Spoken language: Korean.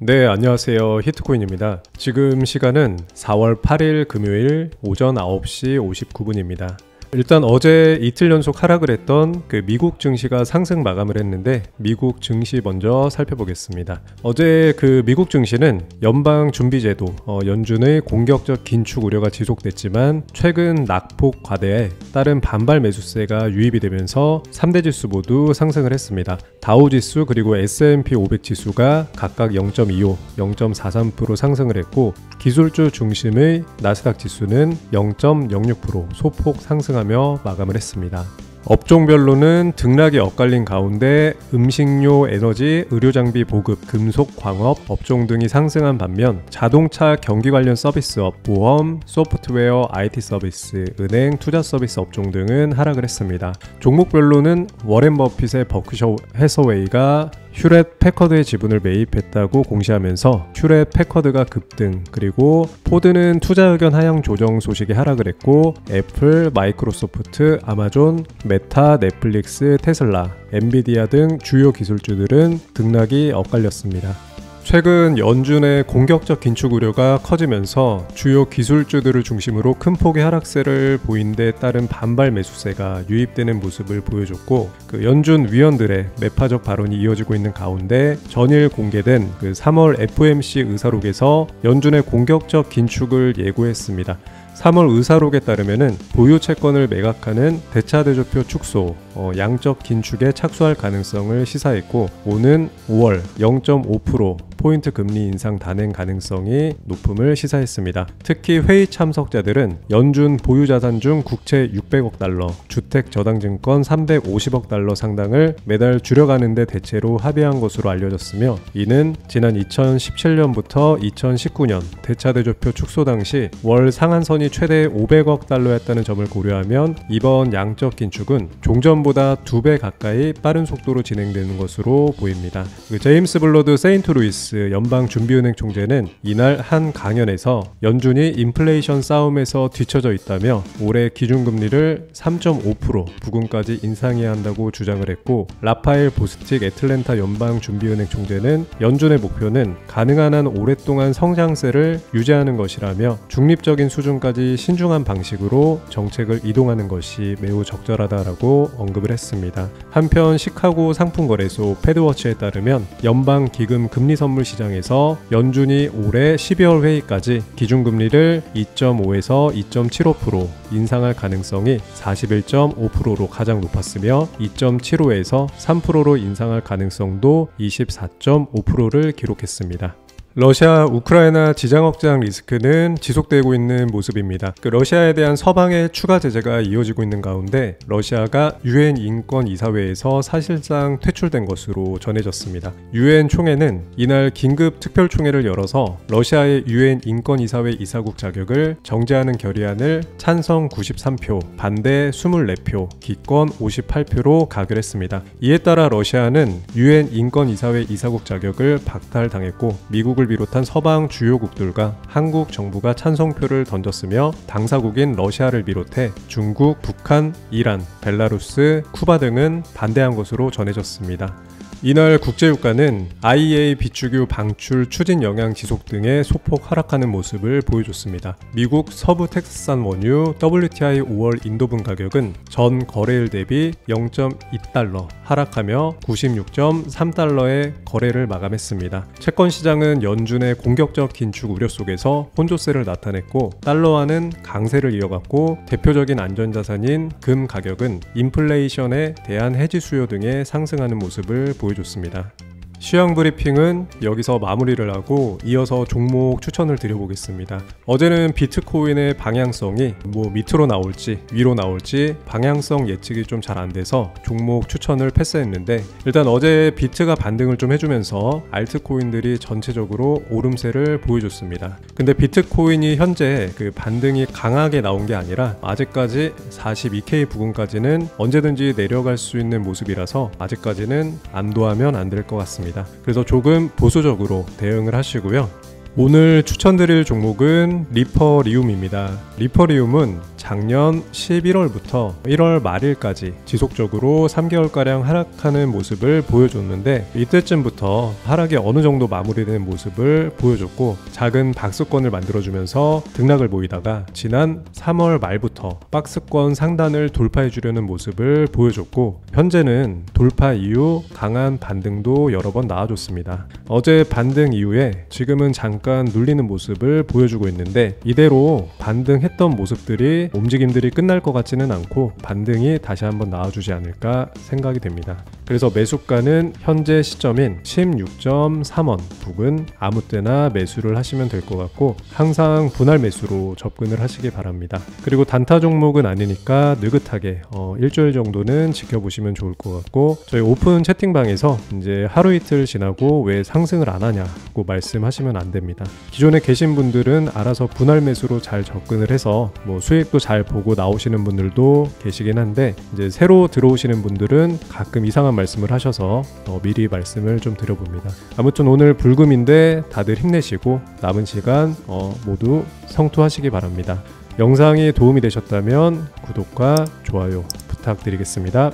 네, 안녕하세요. 히트코인입니다. 지금 시간은 4월 8일 금요일 오전 9시 59분입니다. 일단 어제 이틀 연속 하락을 했던 미국 증시가 상승 마감을 했는데 미국 증시 먼저 살펴보겠습니다. 어제 미국 증시는 연방준비제도 연준의 공격적 긴축 우려가 지속됐지만 최근 낙폭 과대에 따른 반발 매수세가 유입이 되면서 3대 지수 모두 상승을 했습니다. 다우지수 그리고 S&P 500 지수가 각각 0.25, 0.43% 상승을 했고 기술주 중심의 나스닥 지수는 0.06% 소폭 상승하며 마감을 했습니다. 업종별로는 등락이 엇갈린 가운데 음식료, 에너지, 의료장비 보급, 금속, 광업 업종 등이 상승한 반면 자동차, 경기 관련 서비스업, 보험, 소프트웨어, IT 서비스, 은행, 투자 서비스 업종 등은 하락을 했습니다. 종목별로는 워렌 버핏의 버크셔 해서웨이가 휴렛 패커드의 지분을 매입했다고 공시하면서 휴렛 패커드가 급등, 그리고 포드는 투자 의견 하향 조정 소식에 하락을 했고 애플, 마이크로소프트, 아마존, 메타, 넷플릭스, 테슬라, 엔비디아 등 주요 기술주들은 등락이 엇갈렸습니다. 최근 연준의 공격적 긴축 우려가 커지면서 주요 기술주들을 중심으로 큰 폭의 하락세를 보인 데 따른 반발 매수세가 유입되는 모습을 보여줬고 연준 위원들의 매파적 발언이 이어지고 있는 가운데 전일 공개된 3월 FOMC 의사록에서 연준의 공격적 긴축을 예고했습니다. 3월 의사록에 따르면 보유 채권을 매각하는 대차대조표 축소, 양적 긴축에 착수할 가능성을 시사했고 오는 5월 0.5% 포인트 금리 인상 단행 가능성이 높음을 시사했습니다. 특히 회의 참석자들은 연준 보유자산 중 국채 600억 달러, 주택 저당증권 350억 달러 상당을 매달 줄여가는 데 대체로 합의한 것으로 알려졌으며 이는 지난 2017년부터 2019년 대차대조표 축소 당시 월 상한선이 최대 500억 달러였다는 점을 고려하면 이번 양적 긴축은 종전보다 2배 가까이 빠른 속도로 진행되는 것으로 보입니다. 제임스 블러드 세인트루이스 연방준비은행 총재는 이날 한 강연에서 연준이 인플레이션 싸움에서 뒤처져 있다며 올해 기준금리를 3.5% 부근까지 인상해야 한다고 주장을 했고 라파엘 보스틱 애틀랜타 연방준비은행 총재는 연준의 목표는 가능한 한 오랫동안 성장세를 유지하는 것이라며 중립적인 수준까지 신중한 방식으로 정책을 이동하는 것이 매우 적절하다라고 언급을 했습니다. 한편 시카고 상품거래소 패드워치에 따르면 연방기금 금리선물 시장에서 연준이 올해 12월 회의까지 기준금리를 2.5에서 2.75% 인상할 가능성이 41.5%로 가장 높았으며 2.75에서 3%로 인상할 가능성도 24.5%를 기록했습니다. 러시아, 우크라이나 지장 확장 리스크는 지속되고 있는 모습입니다. 러시아에 대한 서방의 추가 제재가 이어지고 있는 가운데 러시아가 UN 인권이사회에서 사실상 퇴출된 것으로 전해졌습니다. UN 총회는 이날 긴급 특별총회를 열어서 러시아의 UN 인권이사회 이사국 자격을 정지하는 결의안을 찬성 93표, 반대 24표, 기권 58표로 가결했습니다. 이에 따라 러시아는 UN 인권이사회 이사국 자격을 박탈당했고 미국을 비롯한 서방 주요국들과 한국 정부가 찬성표를 던졌으며 당사국인 러시아를 비롯해 중국, 북한, 이란, 벨라루스, 쿠바 등은 반대한 것으로 전해졌습니다. 이날 국제유가는 IEA 비축유 방출 추진 영향 지속 등의 소폭 하락하는 모습을 보여줬습니다. 미국 서부 텍사스산 원유 WTI 5월 인도분 가격은 전 거래일 대비 0.2달러 하락하며 96.3달러의 거래를 마감했습니다. 채권 시장은 연준의 공격적 긴축 우려 속에서 혼조세를 나타냈고 달러화는 강세를 이어갔고 대표적인 안전자산인 금 가격은 인플레이션에 대한 해지 수요 등의 상승하는 모습을 보여줬습니다. 시황 브리핑은 여기서 마무리를 하고 이어서 종목 추천을 드려보겠습니다. 어제는 비트코인의 방향성이 밑으로 나올지 위로 나올지 방향성 예측이 좀 잘 안 돼서 종목 추천을 패스했는데 일단 어제 비트가 반등을 좀 해주면서 알트코인들이 전체적으로 오름세를 보여줬습니다. 근데 비트코인이 현재 반등이 강하게 나온 게 아니라 아직까지 42K 부근까지는 언제든지 내려갈 수 있는 모습이라서 아직까지는 안도하면 안 될 것 같습니다. 그래서 조금 보수적으로 대응을 하시고요. 오늘 추천드릴 종목은 리퍼리움입니다. 리퍼리움은 작년 11월부터 1월 말일까지 지속적으로 3개월가량 하락하는 모습을 보여줬는데, 이때쯤부터 하락이 어느 정도 마무리되는 모습을 보여줬고 작은 박스권을 만들어주면서 등락을 보이다가 지난 3월 말부터 박스권 상단을 돌파해 주려는 모습을 보여줬고, 현재는 돌파 이후 강한 반등도 여러 번 나와줬습니다. 어제 반등 이후에 지금은 잠깐 눌리는 모습을 보여주고 있는데, 이대로 반등했던 모습들이 움직임들이 끝날 것 같지는 않고 반등이 다시 한번 나와주지 않을까 생각이 됩니다. 그래서 매수가는 현재 시점인 16.3원 부근 아무 때나 매수를 하시면 될 것 같고, 항상 분할 매수로 접근을 하시기 바랍니다. 그리고 단타 종목은 아니니까 느긋하게 일주일 정도는 지켜보시면 좋을 것 같고, 저희 오픈 채팅방에서 이제 하루 이틀 지나고 왜 상승을 안 하냐고 말씀하시면 안 됩니다. 기존에 계신 분들은 알아서 분할 매수로 잘 접근을 해서 뭐 수익도 잘 보고 나오시는 분들도 계시긴 한데, 이제 새로 들어오시는 분들은 가끔 이상한 말씀을 하셔서 미리 말씀을 좀 드려봅니다. 아무튼 오늘 불금인데 다들 힘내시고 남은 시간 모두 성투하시기 바랍니다. 영상이 도움이 되셨다면 구독과 좋아요 부탁드리겠습니다.